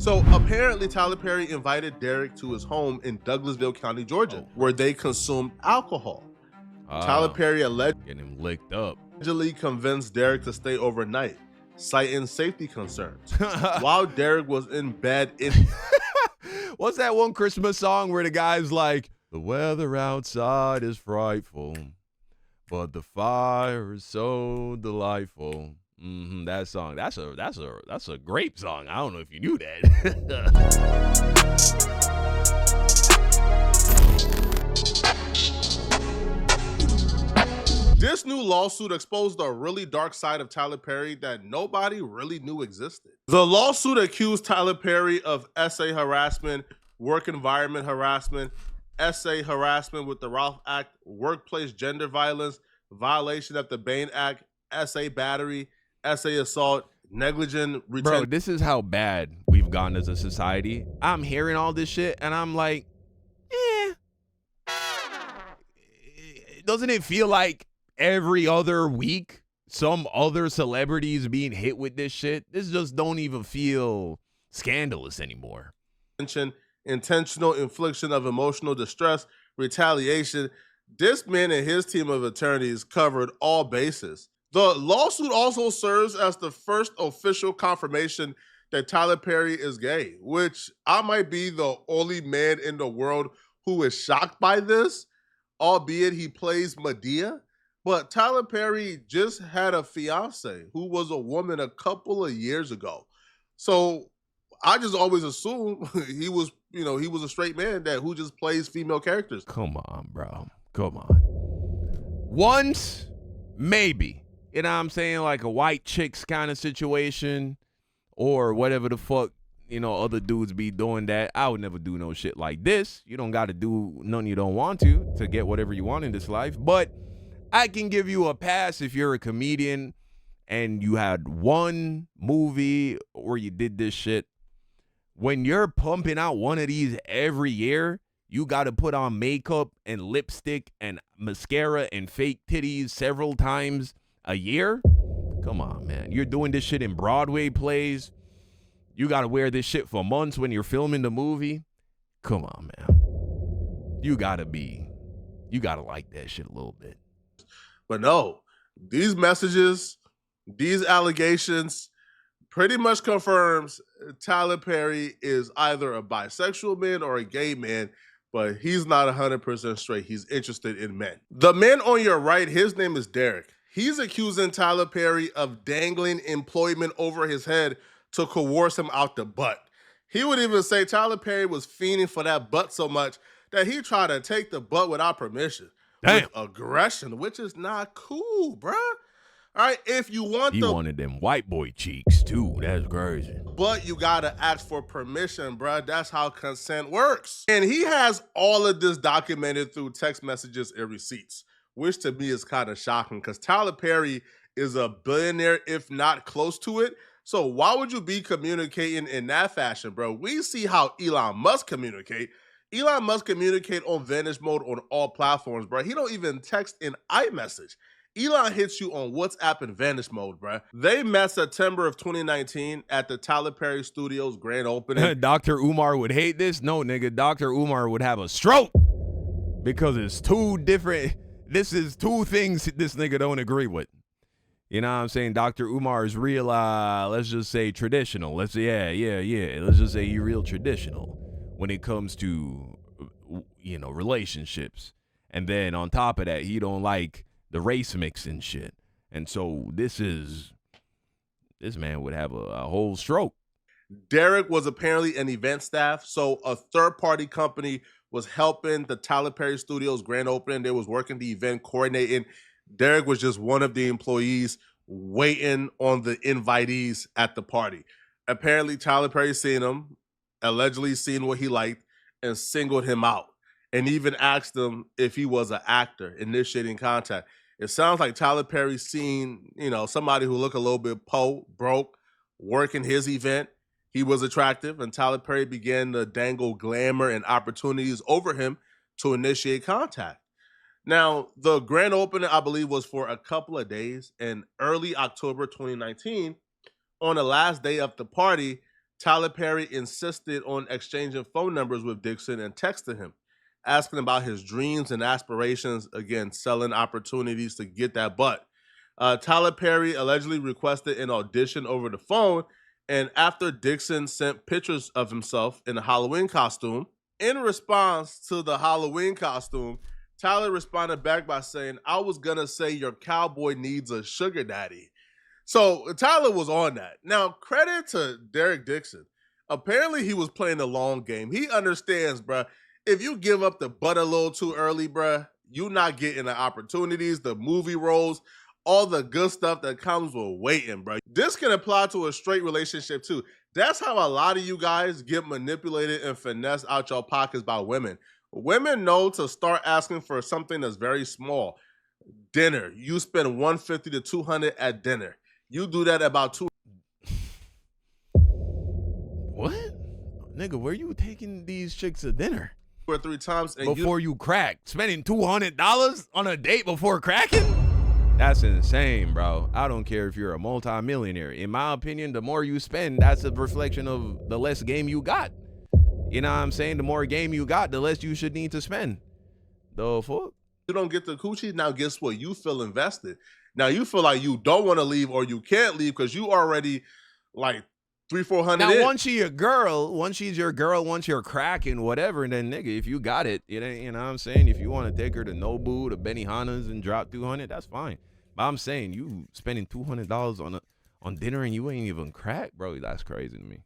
So apparently Tyler Perry invited Derek to his home in Douglasville County, Georgia, where they consumed alcohol. Tyler Perry getting him licked up. allegedly convinced Derek to stay overnight, citing safety concerns. While Derek was in bed What's that one Christmas song where the guy's like, the weather outside is frightful, but the fire is so delightful. That song. That's a great song. I don't know if you knew that. This new lawsuit exposed a really dark side of Tyler Perry that nobody really knew existed. The lawsuit accused Tyler Perry of SA harassment, work environment harassment, SA harassment with the Ralph Act, workplace gender violence, violation of the Bain Act, SA battery, SA assault, negligent retention. Bro, this is how bad we've gone as a society. I'm hearing all this shit and I'm like, doesn't it feel like every other week some other celebrities being hit with this shit? This just don't even feel scandalous anymore. Intentional infliction of emotional distress, retaliation. This man and his team of attorneys covered all bases. The lawsuit also serves as the first official confirmation that Tyler Perry is gay, which I might be the only man in the world who is shocked by this, albeit he plays Madea. But Tyler Perry just had a fiance who was a woman a couple of years ago. So I just always assumed he was a straight man who just plays female characters. Come on, bro. Come on. Once, maybe. You know what I'm saying? Like a white chicks kind of situation or whatever the fuck, other dudes be doing that. I would never do no shit like this. You don't got to do nothing you don't want to get whatever you want in this life. But I can give you a pass if you're a comedian and you had one movie where you did this shit. When you're pumping out one of these every year, you got to put on makeup and lipstick and mascara and fake titties several times a year? Come on, man. You're doing this shit in Broadway plays. You got to wear this shit for months when you're filming the movie. Come on, man. You got to like that shit a little bit. But no, these messages, these allegations pretty much confirms Tyler Perry is either a bisexual man or a gay man, but he's not 100% straight. He's interested in men. The man on your right, his name is Derek. He's accusing Tyler Perry of dangling employment over his head to coerce him out the butt. He would even say Tyler Perry was fiending for that butt so much that he tried to take the butt without permission. Damn. With aggression, which is not cool, bruh. All right, if you want he wanted them white boy cheeks too. That's crazy. But you gotta ask for permission, bruh. That's how consent works. And he has all of this documented through text messages and receipts, which to me is kind of shocking because Tyler Perry is a billionaire, if not close to it. So why would you be communicating in that fashion, bro? We see how Elon Musk communicate. Elon Musk communicate on Vanish mode on all platforms, bro. He don't even text in iMessage. Elon hits you on WhatsApp and Vanish mode, bro. They met September of 2019 at the Tyler Perry Studios grand opening. Dr. Umar would hate this. No, nigga, Dr. Umar would have a stroke because it's two different. This is two things this nigga don't agree with. You know what I'm saying? Dr. Umar is real, let's just say traditional. Let's just say you're real traditional when it comes to, relationships. And then on top of that, he don't like the race mix and shit. And so this man would have a whole stroke. Derek was apparently an event staff. So a third-party company was helping the Tyler Perry Studios grand opening. They was working the event, coordinating. Derek was just one of the employees waiting on the invitees at the party. Apparently, Tyler Perry seen him, allegedly seen what he liked, and singled him out, and even asked him if he was an actor, initiating contact. It sounds like Tyler Perry seen, somebody who looked a little bit broke, working his event. He was attractive, and Tyler Perry began to dangle glamour and opportunities over him to initiate contact. Now, the grand opening, I believe, was for a couple of days. In early October 2019, on the last day of the party, Tyler Perry insisted on exchanging phone numbers with Dixon and texted him, asking about his dreams and aspirations, again, selling opportunities to get that butt. Tyler Perry allegedly requested an audition over the phone, and after Dixon sent pictures of himself in a Halloween costume, in response to the Halloween costume, Tyler responded back by saying, "I was gonna say your cowboy needs a sugar daddy." So Tyler was on that. Now, credit to Derek Dixon. Apparently, he was playing the long game. He understands, bruh. If you give up the butt a little too early, bruh, you not getting the opportunities, the movie roles, all the good stuff that comes with waiting, bruh. This can apply to a straight relationship too. That's how a lot of you guys get manipulated and finessed out your pockets by women. Women know to start asking for something that's very small. Dinner. You spend 150 to 200 at dinner. You do that about two. What? Nigga, where you taking these chicks to dinner? 2 or 3 times and before you crack? Spending $200 on a date before cracking? That's insane, bro. I don't care if you're a multimillionaire. In my opinion, the more you spend, that's a reflection of the less game you got. You know what I'm saying? The more game you got, the less you should need to spend. The fuck? You don't get the coochie, now guess what? You feel invested. Now you feel like you don't want to leave or you can't leave because you already like 300-400. Now, once she's your girl, once you're cracking, whatever, then nigga, if you got it, you know what I'm saying? If you want to take her to Nobu, to Benihana's and drop 200, that's fine. But I'm saying you spending $200 on dinner and you ain't even crack, bro, that's crazy to me.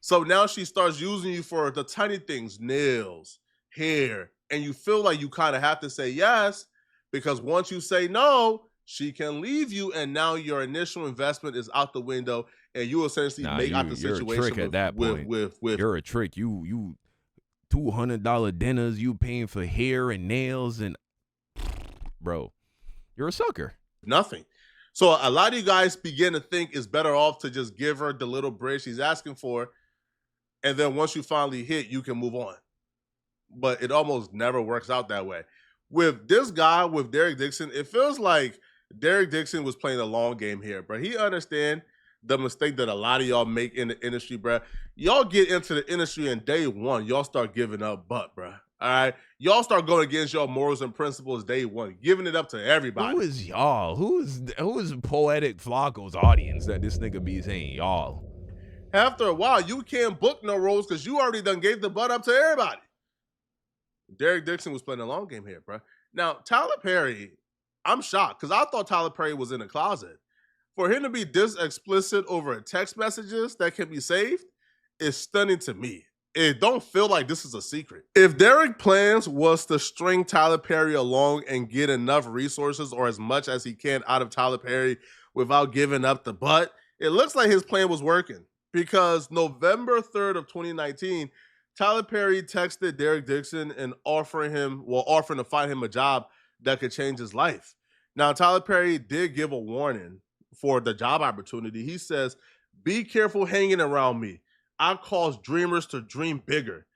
So now she starts using you for the tiny things, nails, hair, and you feel like you kind of have to say yes because once you say no, she can leave you, and now your initial investment is out the window, and you essentially make out the situation. You're a trick at that point. You're a trick. You $200 dinners. You paying for hair and nails, and bro, you're a sucker. Nothing. So a lot of you guys begin to think it's better off to just give her the little bread she's asking for, and then once you finally hit, you can move on. But it almost never works out that way. With this guy, with Derek Dixon, it feels like Derek Dixon was playing a long game here, bro. He understand the mistake that a lot of y'all make in the industry, bro. Y'all get into the industry and day one, y'all start giving up butt, bro. All right? Y'all start going against your morals and principles day one, giving it up to everybody. Who is y'all? Who is Poetic Flacco's audience that this nigga be saying y'all? After a while, you can't book no roles because you already done gave the butt up to everybody. Derek Dixon was playing a long game here, bro. Now, Tyler Perry, I'm shocked because I thought Tyler Perry was in the closet. For him to be this explicit over text messages that can be saved is stunning to me. It don't feel like this is a secret. If Derek plans was to string Tyler Perry along and get enough resources or as much as he can out of Tyler Perry without giving up the butt, it looks like his plan was working because November 3rd of 2019, Tyler Perry texted Derek Dixon and offering to find him a job that could change his life. Now, Tyler Perry did give a warning for the job opportunity. He says, "Be careful hanging around me. I cause dreamers to dream bigger."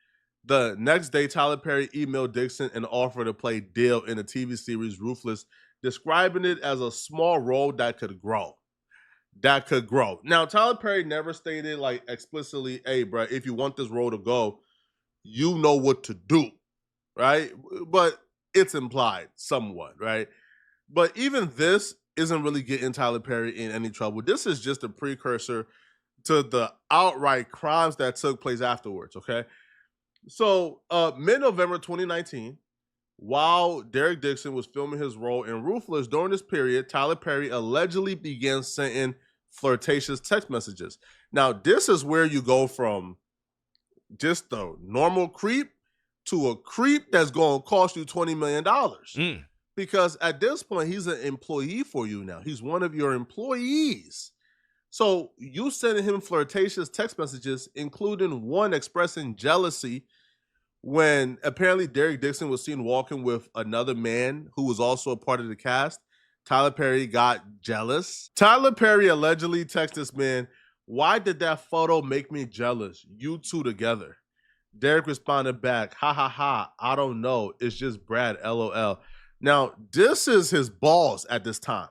The next day, Tyler Perry emailed Dixon and offered to play Dale in the TV series Ruthless, describing it as a small role that could grow. Now, Tyler Perry never stated like explicitly, "Hey, bro, if you want this role to go, you know what to do," right? But it's implied somewhat, right? But even this isn't really getting Tyler Perry in any trouble. This is just a precursor to the outright crimes that took place afterwards, okay? So mid-November 2019, while Derek Dixon was filming his role in Ruthless, during this period, Tyler Perry allegedly began sending flirtatious text messages. Now, this is where you go from just a normal creep to a creep that's going to cost you $20 million. Because at this point, he's an employee for you now. He's one of your employees. So you sending him flirtatious text messages, including one expressing jealousy when apparently Derek Dixon was seen walking with another man who was also a part of the cast. Tyler Perry got jealous. Tyler Perry allegedly texted this man, "Why did that photo make me jealous? You two together." Derek responded back, "Ha ha ha, I don't know. It's just Brad, LOL." Now, this is his boss at this time.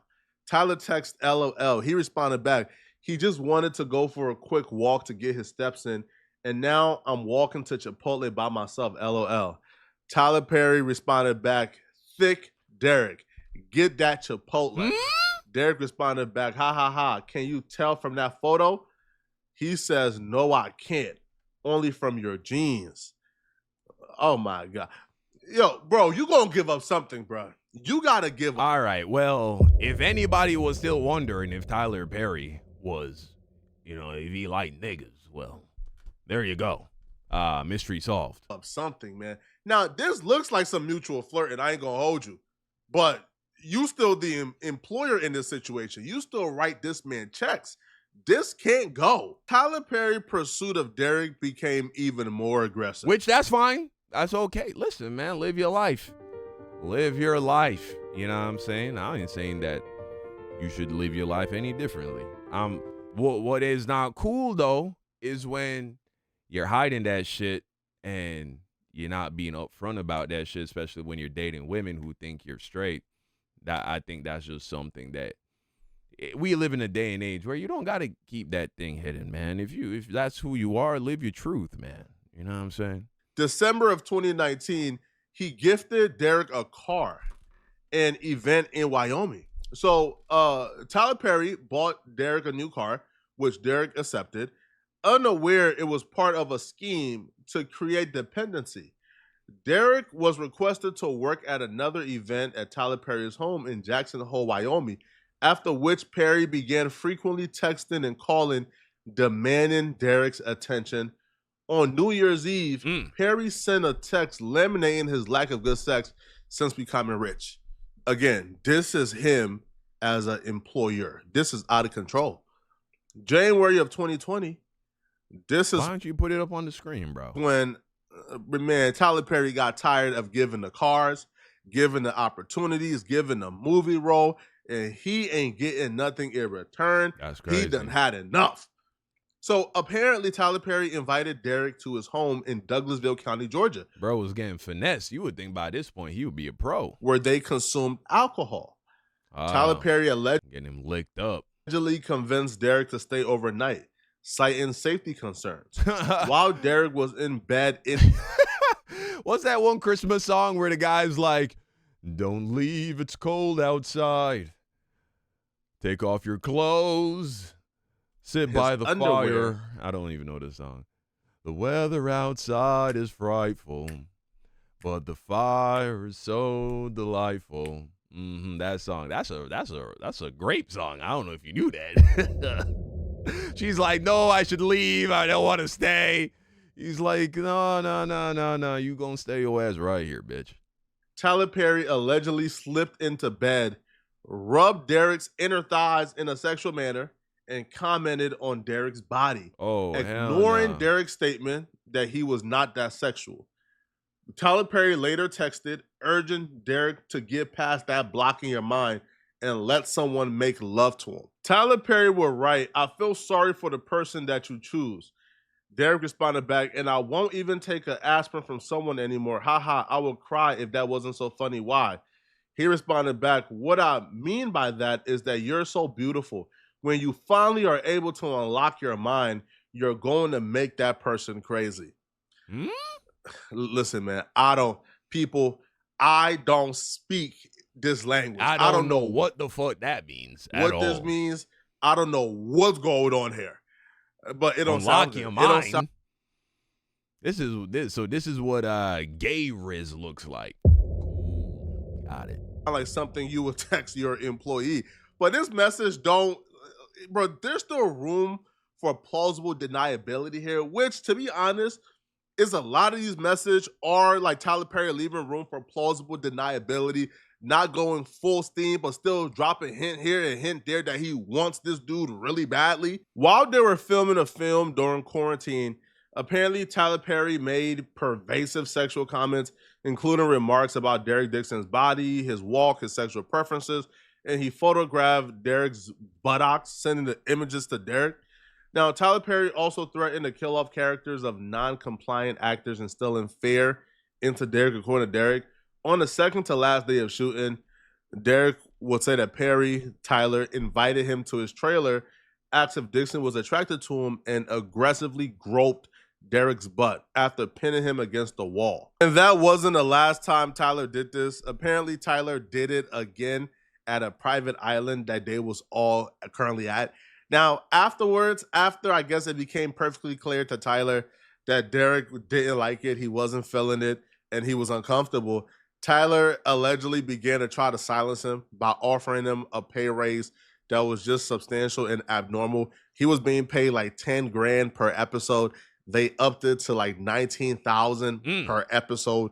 Tyler texted LOL. He responded back, He just wanted to go for a quick walk to get his steps in. And now I'm walking to Chipotle by myself, LOL. Tyler Perry responded back, thick Derek, get that Chipotle. Derek responded back, ha ha ha, can you tell from that photo? He says, no, I can't. Only from your jeans. Oh my God. Yo, bro, you gonna give up something, bro. You gotta give up. All right, well, if anybody was still wondering if Tyler Perry was, if he liked niggas, well, there you go. Mystery solved. Something, man. Now, this looks like some mutual flirting. I ain't gonna hold you. But you still the employer in this situation. You still write this man checks. This can't go. Tyler Perry's pursuit of Derek became even more aggressive. Which, that's fine. That's okay. Listen, man, live your life. Live your life. You know what I'm saying? I ain't saying that you should live your life any differently. What is not cool, though, is when you're hiding that shit and you're not being upfront about that shit, especially when you're dating women who think you're straight. I think that's just something that we live in a day and age where you don't got to keep that thing hidden, man. If that's who you are, live your truth, man. You know what I'm saying? December of 2019, he gifted Derek a car, an event in Wyoming. So Tyler Perry bought Derek a new car, which Derek accepted, unaware it was part of a scheme to create dependency. Derek was requested to work at another event at Tyler Perry's home in Jackson Hole, Wyoming, after which Perry began frequently texting and calling, demanding Derek's attention. On New Year's Eve, Perry sent a text lamenting his lack of good sex since becoming rich. Again, this is him as an employer. This is out of control. January of 2020, this is... Why don't you put it up on the screen, bro? When, man, Tyler Perry got tired of giving the cars, giving the opportunities, giving the movie role, and he ain't getting nothing in return. That's crazy. He done had enough. So apparently Tyler Perry invited Derek to his home in Douglasville County, Georgia. Bro was getting finessed. You would think by this point he would be a pro. Where they consumed alcohol. Tyler Perry getting him licked up. Allegedly convinced Derek to stay overnight, citing safety concerns. While Derek was in bed What's that one Christmas song where the guy's like, don't leave, it's cold outside. Take off your clothes. Sit by the fire. I don't even know this song. The weather outside is frightful, but the fire is so delightful. That song. That's a great song. I don't know if you knew that. She's like, no, I should leave. I don't want to stay. He's like, no. You gonna stay your ass right here, bitch. Tyler Perry allegedly slipped into bed, rubbed Derek's inner thighs in a sexual manner, and commented on Derek's body, ignoring Derek's statement that he was not that sexual. Tyler Perry later texted, urging Derek to get past that block in your mind and let someone make love to him. Tyler Perry will write, I feel sorry for the person that you choose. Derek responded back, and I won't even take an aspirin from someone anymore. Haha, I will cry if that wasn't so funny. Why? He responded back, what I mean by that is that you're so beautiful. When you finally are able to unlock your mind, you're going to make that person crazy. Listen, man, I don't speak this language. I don't know what the fuck that means at all. What this means, I don't know what's going on here. But it don't unlock sound your good. mind. This is what gay Riz looks like. Ooh, got it. Like something you would text your employee. But this message don't... Bro, there's still room for plausible deniability here, which, to be honest, is a lot of these messages are like Tyler Perry leaving room for plausible deniability, not going full steam, but still dropping hint here and hint there that he wants this dude really badly. While they were filming a film during quarantine, apparently Tyler Perry made pervasive sexual comments, including remarks about Derek Dixon's body, his walk, his sexual preferences, and he photographed Derek's buttocks, sending the images to Derek. Now, Tyler Perry also threatened to kill off characters of non-compliant actors instilling fear into Derek, according to Derek. On the second to last day of shooting, Derek would say that Tyler, invited him to his trailer asked if Dixon was attracted to him and aggressively groped Derek's butt after pinning him against the wall. And that wasn't the last time Tyler did this. Apparently, Tyler did it again at a private island that they was all currently at. Now, afterwards, after I guess it became perfectly clear to Tyler that Derek didn't like it, he wasn't feeling it, and he was uncomfortable, Tyler allegedly began to try to silence him by offering him a pay raise that was just substantial and abnormal. He was being paid like 10 grand per episode. They upped it to like 19,000 per episode.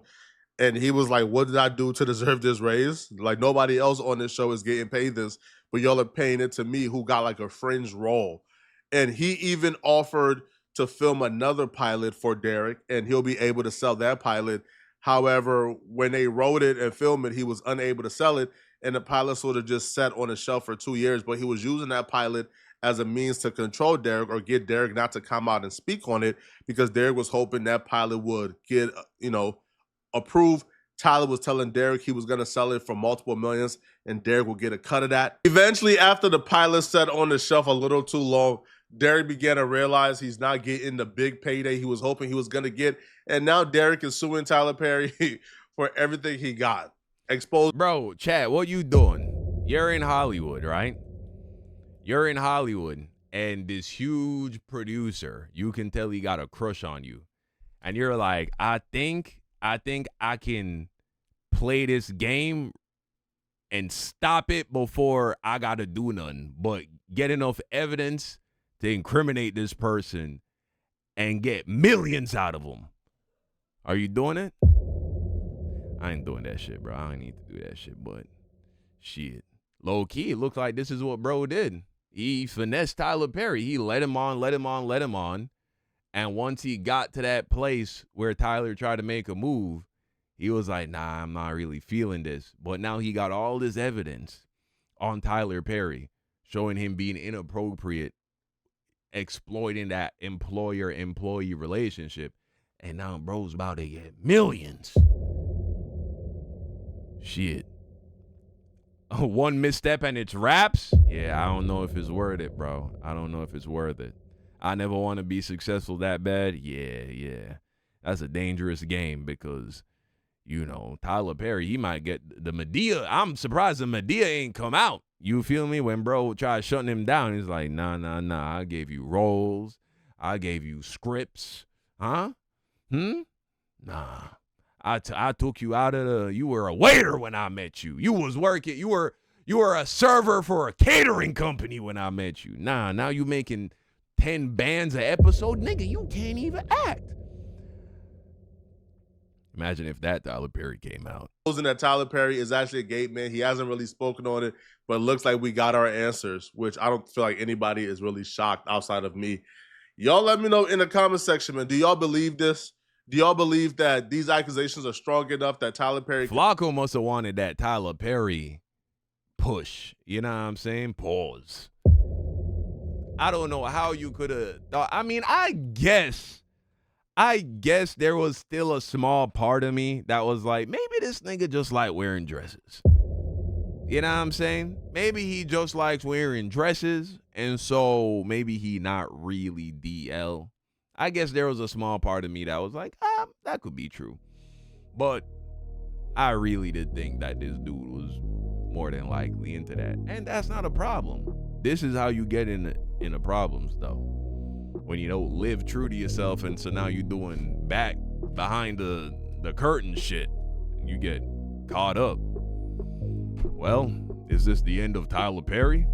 And he was like, what did I do to deserve this raise? Like, nobody else on this show is getting paid this, but y'all are paying it to me, who got like a fringe role. And he even offered to film another pilot for Derek, and he'll be able to sell that pilot. However, when they wrote it and filmed it, he was unable to sell it, and the pilot sort of just sat on the shelf for 2 years, but he was using that pilot as a means to control Derek or get Derek not to come out and speak on it, because Derek was hoping that pilot would get, approved. Tyler was telling Derek he was going to sell it for multiple millions, and Derek will get a cut of that. Eventually, after the pilot sat on the shelf a little too long, Derek began to realize he's not getting the big payday he was hoping he was going to get. And now Derek is suing Tyler Perry for everything he got. Exposed. Bro, Chad, what you doing? You're in Hollywood, right? You're in Hollywood, and this huge producer, you can tell he got a crush on you. And you're like, I think I can play this game and stop it before I got to do nothing, but get enough evidence to incriminate this person and get millions out of them. Are you doing it? I ain't doing that shit, bro. I don't need to do that shit, but shit. Low key, it looks like this is what bro did. He finessed Tyler Perry. He let him on. And once he got to that place where Tyler tried to make a move, he was like, nah, I'm not really feeling this. But now he got all this evidence on Tyler Perry showing him being inappropriate, exploiting that employer-employee relationship. And now bro's about to get millions. Shit. One misstep and it's raps? Yeah, I don't know if it's worth it, bro. I don't know if it's worth it. I never want to be successful that bad. Yeah. That's a dangerous game because, Tyler Perry, he might get the Medea. I'm surprised the Medea ain't come out. You feel me? When bro tried shutting him down, he's like, nah. I gave you roles. I gave you scripts. Huh? Nah. I took you out of you were a waiter when I met you. You was working. You were a server for a catering company when I met you. Nah, now you making 10 bands an episode. Nigga, you can't even act. Imagine if that Tyler Perry came out. That Tyler Perry is actually a gay man. He hasn't really spoken on it, but it looks like we got our answers, which I don't feel like anybody is really shocked outside of me. Y'all let me know in the comment section, man. Do y'all believe this? Do y'all believe that these accusations are strong enough that Tyler Perry... Flacco must have wanted that Tyler Perry push. You know what I'm saying? Pause. I don't know how you could have thought. I mean, I guess there was still a small part of me that was like, maybe this nigga just like wearing dresses. You know what I'm saying? Maybe he just likes wearing dresses, and so maybe he not really DL. I guess there was a small part of me that was like, that could be true. But I really did think that this dude was more than likely into that. And that's not a problem. This is how you get into problems, though. When you don't live true to yourself, and so now you're doing back behind the curtain shit. You get caught up. Well, is this the end of Tyler Perry?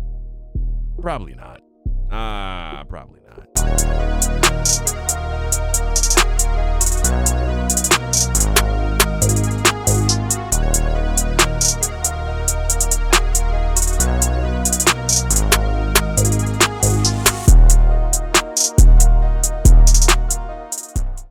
Probably not. Probably not.